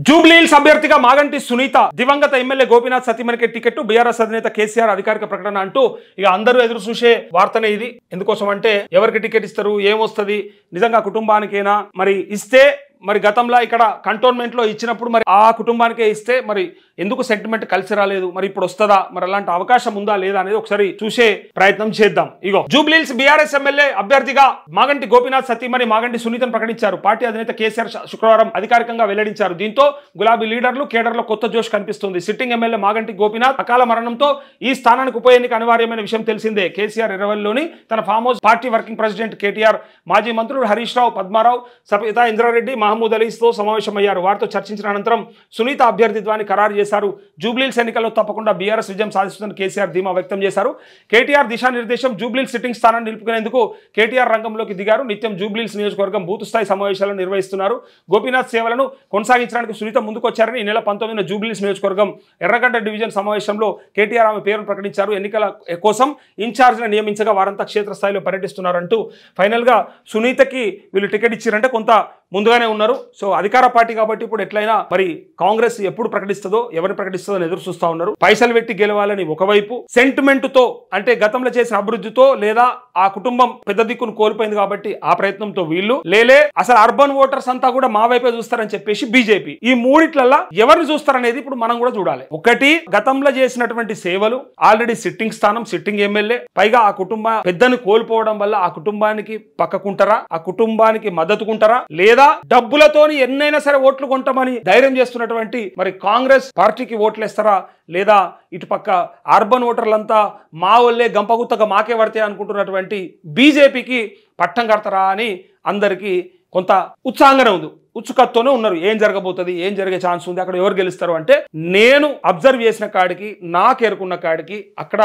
జూబ్లీహిల్స్ అభ్యర్థిగా మాగంటి సునీత దివంగత MLA Gopinath సతీమణికి ticket BRS అధినేత కేసీఆర్ అధికారిక ప్రకటన అంటూ ఇక అందరూ ఎదురు చూసే వార్తనే ఇది. ఎందుకోసం అంటే ఎవరికి టికెట్ ఇస్తారు, ఏమొస్తుంది, నిజంగా కుటుంబానికైనా, మరి ఇస్తే మరి గతంలో ఇక్కడ కంటోన్మెంట్ లో ఇచ్చినప్పుడు మరి ఆ కుటుంబానికే ఇస్తే మరి ఎందుకు సెంటిమెంట్ కలిసి రాలేదు, మరి ఇప్పుడు వస్తుందా, మరి అలాంటి అవకాశం ఉందా లేదా అనేది ఒకసారి చూసే ప్రయత్నం చేద్దాం. ఇగో జూబ్లీహిల్స్ బీఆర్ఎస్ ఎమ్మెల్యే అభ్యర్థిగా మాగంటి గోపీనాథ్ సతీమణి మాగంటి సునీతను ప్రకటించారు. పార్టీ అధినేత కేసీఆర్ శుక్రవారం అధికారికంగా వెల్లడించారు. దీంతో గులాబీ లీడర్లు కేడర్లో కొత్త జోష్ కనిపిస్తుంది. సిట్టింగ్ ఎమ్మెల్యే మాగంటి గోపీనాథ్ అకాల మరణంతో ఈ స్థానానికి ఉప ఎన్నిక అనివార్యమైన విషయం తెలిసిందే. కేసీఆర్ 20లోని తన farm house party working president KTR, మాజీ మంత్రులు హరీష్ రావు, పద్మారావు, సబితా ఇంద్రారెడ్డి, మహమూద్ అలీస్తో సమావేశమయ్యారు. వారితో చర్చించిన అనంతరం సునీత అభ్యర్థిత్వాన్ని ఖరారు చేశారు. జూబ్లీహిల్స్ ఎన్నికల్లో తప్పకుండా బీఆర్ఎస్ విజయం సాధిస్తుందని కేసీఆర్ ధీమా వ్యక్తం చేశారు. కేటీఆర్ దిశానిర్దేశం జూబ్లీహిల్స్ సిట్టింగ్ స్థానాన్ని నిలుపుకునేందుకు కేటీఆర్ రంగంలోకి దిగారు. నిత్యం జూబ్లీహిల్స్ నియోజకవర్గం బూత్ స్థాయి సమావేశాలను నిర్వహిస్తున్నారు. గోపీనాథ్ సేవలను కొనసాగించడానికి సునీత ముందుకొచ్చారని ఈ నెల 19న జూబ్లీహిల్స్ నియోజకవర్గం ఎర్రగడ్డ డివిజన్ సమావేశంలో కేటీఆర్ ఆమె పేరును ప్రకటించారు. ఎన్నికల కోసం ఇన్ఛార్జ్ని నియమించగా వారంతా క్షేత్రస్థాయిలో పర్యటిస్తున్నారంటూ ఫైనల్ గా సునీతకి వీళ్ళు టికెట్ ఇచ్చారంటే కొంత ముందుగానే ఉన్నారు. సో అధికార పార్టీ కాబట్టి ఇప్పుడు ఎట్లయినా మరి కాంగ్రెస్ ఎప్పుడు ప్రకటిస్తుందో, ఎవరిని ప్రకటిస్తుందో అని ఎదురు చూస్తా ఉన్నారు. పైసలు పెట్టి గెలవాలని ఒకవైపు, సెంటిమెంట్ తో అంటే గతంలో చేసిన అభివృద్ధితో లేదా ఆ కుటుంబం పెద్ద దిక్కును కోల్పోయింది కాబట్టి ఆ ప్రయత్నంతో వీళ్ళు, లేలే అసలు అర్బన్ ఓటర్స్ అంతా కూడా మా వైపే చూస్తారని చెప్పేసి బీజేపీ. ఈ మూడిట్లల్లా ఎవరిని చూస్తారనేది ఇప్పుడు మనం కూడా చూడాలి. ఒకటి, గతంలో చేసినటువంటి సేవలు, ఆల్రెడీ సిట్టింగ్ స్థానం, సిట్టింగ్ ఎమ్మెల్యే, పైగా ఆ కుటుంబ పెద్దను కోల్పోవడం వల్ల ఆ కుటుంబానికి పక్కకుంటారా, ఆ కుటుంబానికి మద్దతుకుంటారా, లేదా డబ్బులతోని ఎన్నైనా సరే ఓట్లు కొంటామని ధైర్యం చేస్తున్నటువంటి మరి కాంగ్రెస్ పార్టీకి ఓట్లేస్తారా, లేదా ఇటుపక్క అర్బన్ ఓటర్లంతా మా వాళ్ళే గంపగుత్తగా మాకే పడితే అనుకుంటున్నటువంటి బీజేపీకి పట్టం కడతారా అని అందరికీ కొంత ఉత్సాహంగానే ఉంది, ఉత్సుకతతోనే ఉన్నారు. ఏం జరగబోతుంది, ఏం జరిగే ఛాన్స్ ఉంది, అక్కడ ఎవరు గెలుస్తారు అంటే నేను అబ్జర్వ్ చేసిన కాడికి, నాకు ఎరుకున్న కాడికి అక్కడ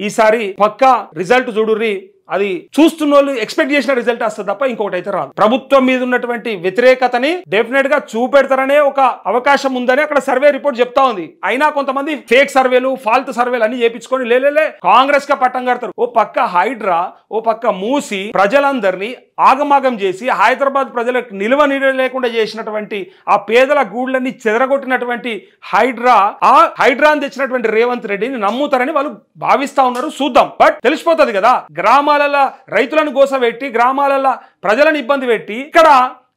ఈసారి పక్కా రిజల్ట్ చూడుర్రి, అది చూస్తున్న వాళ్ళు ఎక్స్పెక్ట్ చేసిన రిజల్ట్ వస్తుంది తప్ప ఇంకొకటి అయితే రాదు. ప్రభుత్వం మీద ఉన్నటువంటి వ్యతిరేకతని డెఫినెట్ గా చూపెడతారనే ఒక అవకాశం ఉందని అక్కడ సర్వే రిపోర్ట్ చెప్తా ఉంది. అయినా కొంతమంది ఫేక్ సర్వేలు, ఫాల్తు సర్వేలు అన్ని చేపించుకొని లేలే కాంగ్రెస్ గా పట్టం కడతారు. ఓ పక్క హైడ్రా, ఓ పక్క మూసి ప్రజలందరినీ ఆగమాగం చేసి హైదరాబాద్ ప్రజలకు నిల్వ నీడ లేకుండా చేసినటువంటి ఆ పేదల గూళ్ళని చెదరగొట్టినటువంటి హైడ్రా, ఆ హైడ్రాని తెచ్చినటువంటి రేవంత్ రెడ్డిని నమ్ముతారని వాళ్ళు భావిస్తా ఉన్నారు. చూద్దాం, బట్ తెలిసిపోతుంది కదా. గ్రామాలలో రైతులను గోసపెట్టి, గ్రామాలలో ప్రజలను ఇబ్బంది పెట్టి, ఇక్కడ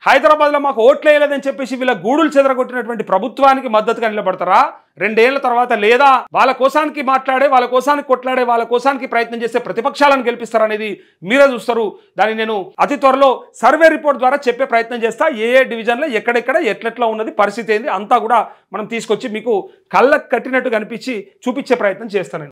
హైదరాబాద్ లో మాకు ఓట్లేయలేదని చెప్పేసి వీళ్ళ గూడులు చెదరగొట్టినటువంటి ప్రభుత్వానికి మద్దతుగా నిలబడతారా 2 ఏళ్ల తర్వాత, లేదా వాళ్ళ కోసానికి మాట్లాడే, వాళ్ళ కోసానికి కొట్లాడే, వాళ్ళ కోసానికి ప్రయత్నం చేసే ప్రతిపక్షాలను గెలిపిస్తారనేది మీరే చూస్తారు. దాన్ని నేను అతి త్వరలో సర్వే రిపోర్ట్ ద్వారా చెప్పే ప్రయత్నం చేస్తా. ఏ డివిజన్లో ఎక్కడెక్కడ ఎట్లెట్లా ఉన్నది, పరిస్థితి ఏంది అంతా కూడా మనం తీసుకొచ్చి మీకు కళ్ళకు కట్టినట్టు కనిపించి చూపించే ప్రయత్నం చేస్తాను.